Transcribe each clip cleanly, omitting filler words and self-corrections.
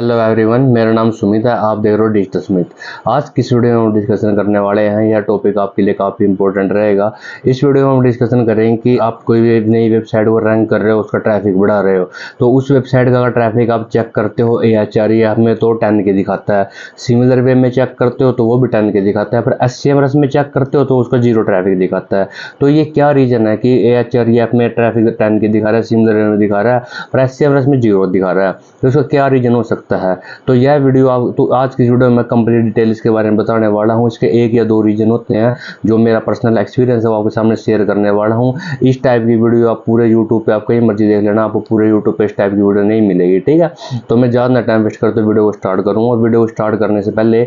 Hello everyone, मेरा नाम सुमित है। आप देख रहे हो डिजिटल सुमित। आज की इस वीडियो में हम डिस्कशन करने वाले हैं, यह टॉपिक आपके लिए काफ़ी इंपॉर्टेंट रहेगा। इस वीडियो में हम डिस्कशन करेंगे कि आप कोई भी नई वेबसाइट को रैंक कर रहे हो, उसका ट्रैफिक बढ़ा रहे हो, तो उस वेबसाइट का अगर ट्रैफिक आप चेक करते हो AHREF में तो 10 के दिखाता है। सिमिलर वे में चेक करते हो तो वो भी 10 के दिखाता है, पर SEMrush में चेक करते हो तो उसका 0 ट्रैफिक दिखाता है। तो ये क्या रीज़न है कि AHREF में ट्रैफिक 10 के दिखा रहा है, सिमिलर वे में दिखा रहा है, पर SEMrush में 0 दिखा रहा है? तो इसका क्या रीज़न हो सकता है? तो यह वीडियो आज की वीडियो में मैं कंप्लीट डिटेल इसके बारे में बताने वाला हूं। इसके एक या दो रीजन होते हैं जो मेरा पर्सनल एक्सपीरियंस है वो आपके सामने शेयर करने वाला हूं। इस टाइप की वीडियो आप पूरे यूट्यूब पे आप कहीं मर्जी देख लेना, आपको पूरे यूट्यूब पे इस टाइप की वीडियो नहीं मिलेगी, ठीक है। तो मैं ज़्यादा टाइम वेस्ट करते वीडियो को स्टार्ट करूँगा, और वीडियो को स्टार्ट करने से पहले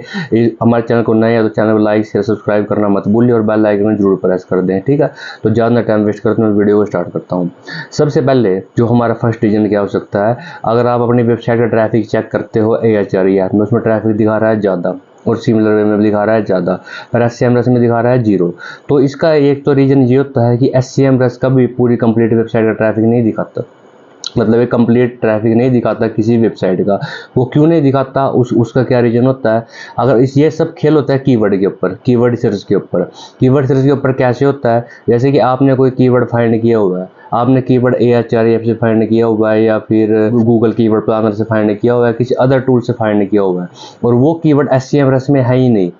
हमारे चैनल को नए है तो चैनल को लाइक शेयर सब्सक्राइब करना मत भूलिए, और बेल आइकन जरूर प्रेस कर दें, ठीक है। तो ज़्यादा टाइम वेस्ट करते मैं वीडियो को स्टार्ट करता हूँ। सबसे पहले जो हमारा फर्स्ट रीजन क्या हो सकता है, अगर आप अपनी वेबसाइट का ट्रैफिक चेक करते हो AHREF में, उसमें ट्रैफिक दिखा रहा है ज़्यादा और सिमिलर वे में भी दिखा रहा है ज़्यादा, पर SEMrush में दिखा रहा है 0। तो इसका एक तो रीज़न ये होता है कि SEMrush कभी पूरी कंप्लीट वेबसाइट का ट्रैफिक नहीं दिखाता, मतलब एक कंप्लीट ट्रैफिक नहीं दिखाता किसी वेबसाइट का। वो क्यों नहीं दिखाता, उसका क्या रीज़न होता है? अगर ये सब खेल होता है कीवर्ड के ऊपर, कीवर्ड सर्च के ऊपर। कीवर्ड सर्च के ऊपर कैसे होता है, जैसे कि आपने कोई कीवर्ड फाइंड किया हुआ है, आपने कीवर्ड AHREF से फाइंड किया हुआ है, या फिर गूगल कीवर्ड प्लानर से फाइंड किया हुआ है, किसी अदर टूल से फाइंड किया हुआ है, और वो कीवर्ड SEMrush में है ही नहीं।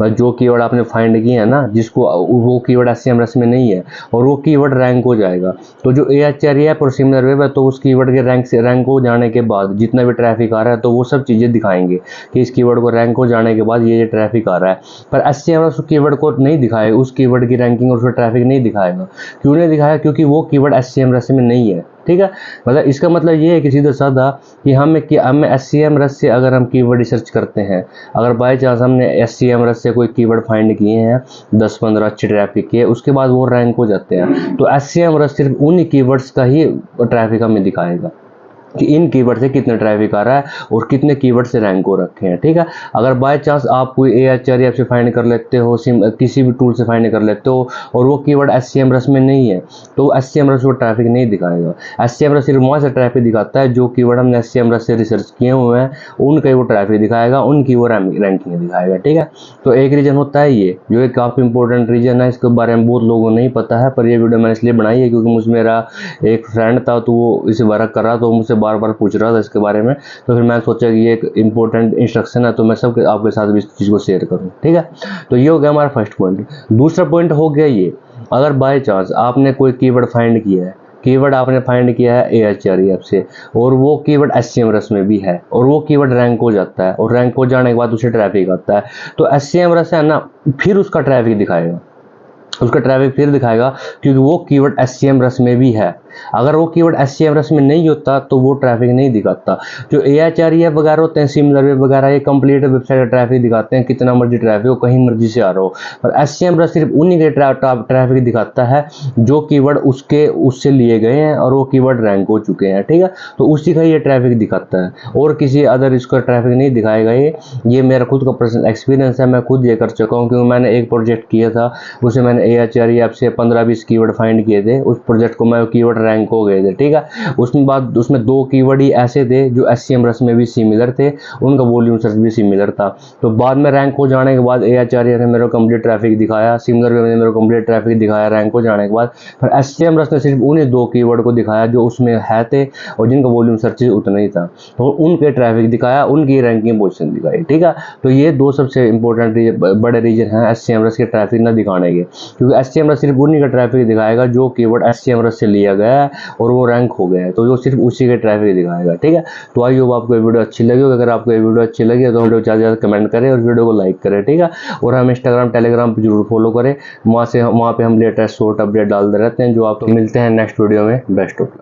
जो कीवर्ड आपने फाइंड किए हैं ना, जिसको वो कीवर्ड SEMrush में नहीं है, और वो कीवर्ड रैंक हो जाएगा। तो जो AHREF और सिमिलर वेब है, तो उस कीवर्ड के रैंक हो जाने के बाद जितना भी ट्रैफिक आ रहा है तो वो सब चीज़ें दिखाएंगे कि इस कीवर्ड को रैंक हो जाने के बाद ये ट्रैफिक आ रहा है। पर SEMrush उस कीवर्ड को नहीं दिखाएगा, उस कीवर्ड की रैंकिंग और उसका ट्रैफिक नहीं दिखाएगा। क्यों नहीं दिखाएगा? क्योंकि वो कीवर्ड SEMrush में नहीं है, ठीक है। मतलब इसका मतलब ये है कि सीधा साधा कि हमें SEMrush से अगर हम कीवर्ड रिसर्च करते हैं, अगर बाय चांस हमने SEMrush से कोई कीवर्ड फाइंड किए हैं 10-15 अच्छे ट्रैफिक के, उसके बाद वो रैंक हो जाते हैं, तो SEMrush सिर्फ उन कीवर्ड्स का ही ट्रैफिक हमें दिखाएगा कि इन कीवर्ड से कितने ट्रैफिक आ रहा है और कितने कीवर्ड से रैंक हो रखे हैं, ठीक है। अगर बाय चांस आप कोई AHREF से फाइंड कर लेते हो, किसी भी टूल से फाइंड कर लेते हो, और वो कीवर्ड SEMrush में नहीं है, तो SEMrush को ट्रैफिक नहीं दिखाएगा। SEMrush सिर्फ वहाँ से ट्रैफिक दिखाता है जो कीवर्ड हमने SEMrush से रिसर्च किए हुए हैं, उनका वो ट्रैफिक दिखाएगा, उनकी वो रैंकिंग दिखाएगा, ठीक है। तो एक रीज़न होता है ये, जो एक काफ़ी इंपॉर्टेंट रीज़न है, इसके बारे में बहुत लोगों को नहीं पता है, पर ये वीडियो मैंने इसलिए बनाई है क्योंकि मुझे मेरा एक फ्रेंड था, तो वो इसे वर्क कर रहा, तो मुझसे बार बार पूछ रहा था इसके बारे में। तो फिर मैंने सोचा कि ये एक इंपॉर्टेंट इंस्ट्रक्शन है, तो मैं सब आपके साथ भी इस चीज़ को शेयर करूं, ठीक है। तो ये हो गया हमारा फर्स्ट पॉइंट। दूसरा पॉइंट हो गया ये, अगर बाय चांस आपने कोई कीवर्ड फाइंड किया है, कीवर्ड आपने फाइंड किया है AHREF से, और वो कीवर्ड SEMrush में भी है, और वो कीवर्ड रैंक हो जाता है, और रैंक हो जाने के बाद उसे ट्रैफिक आता है, तो SEMrush है ना, फिर उसका ट्रैफिक दिखाएगा, उसका ट्रैफिक फिर दिखाएगा, क्योंकि वो कीवर्ड SEMrush में भी है। अगर वो कीवर्ड SEMrush में नहीं होता तो वो ट्रैफिक नहीं दिखाता। जो AHREF वगैरह होते हैं, सिमिलर वेब वगैरह, ये कंप्लीट वेबसाइट का ट्रैफिक दिखाते हैं, कितना मर्जी ट्रैफिक हो, कहीं मर्जी से आ रहा हो, पर SEMrush सिर्फ उन्हीं के ट्रैफिक दिखाता है जो कीवर्ड उससे लिए गए हैं और वो कीवर्ड रैंक हो चुके हैं, ठीक है। तो उसी का ये ट्रैफिक दिखाता है, और किसी अदर इसका ट्रैफिक नहीं दिखाएगा। ये मेरा खुद का पर्सनल एक्सपीरियंस है, मैं खुद ये कर चुका हूँ, क्योंकि मैंने एक प्रोजेक्ट किया था, उसे मैंने AHREF से 15-20 कीवर्ड फाइंड किए थे। उस प्रोजेक्ट को मैं कीवर्ड रैंक हो गए थे, ठीक है। उसमें 2 कीवर्ड ही ऐसे थे जो SEMrush में भी सिमिलर थे, उनका वॉल्यूम सर्च भी सिमिलर था। तो बाद में रैंक हो जाने के बाद AHREF ने मेरे को कंप्लीट ट्रैफिक दिखाया, सिमिलर वे ने मेरे को कंप्लीट ट्रैफिक दिखाया रैंक हो जाने के बाद, फिर SEMrush ने सिर्फ उन्हीं 2 कीवर्ड को दिखाया जो उसमें है थे और जिनका वॉल्यूम सर्च उतना ही था, तो उनके ट्रैफिक दिखाया, उनकी रैंकिंग पोजीशन दिखाई, ठीक है। तो ये 2 सबसे इंपॉर्टेंट बड़े रीजन हैं SEMrush के ट्रैफिक न दिखाने के, क्योंकि SEMrush सिर्फ उन्हीं का ट्रैफिक दिखाएगा जो कीवर्ड SEMrush से लिया गया है और वो रैंक हो गया है, तो वो सिर्फ उसी के ट्रैफिक दिखाएगा, ठीक है। तो आई होप आपको ये वीडियो अच्छी लगी होगी। अगर आपको ये वीडियो अच्छी लगी है तो वीडियो ज़्यादा से ज़्यादा कमेंट करें और वीडियो को लाइक करें, ठीक है। और हम इंस्टाग्राम टेलीग्राम पर जरूर फॉलो करें, वहाँ पे हम लेटेस्ट शॉर्ट अपडेट डालते रहते हैं जो आपको मिलते हैं नेक्स्ट वीडियो में। Best of luck.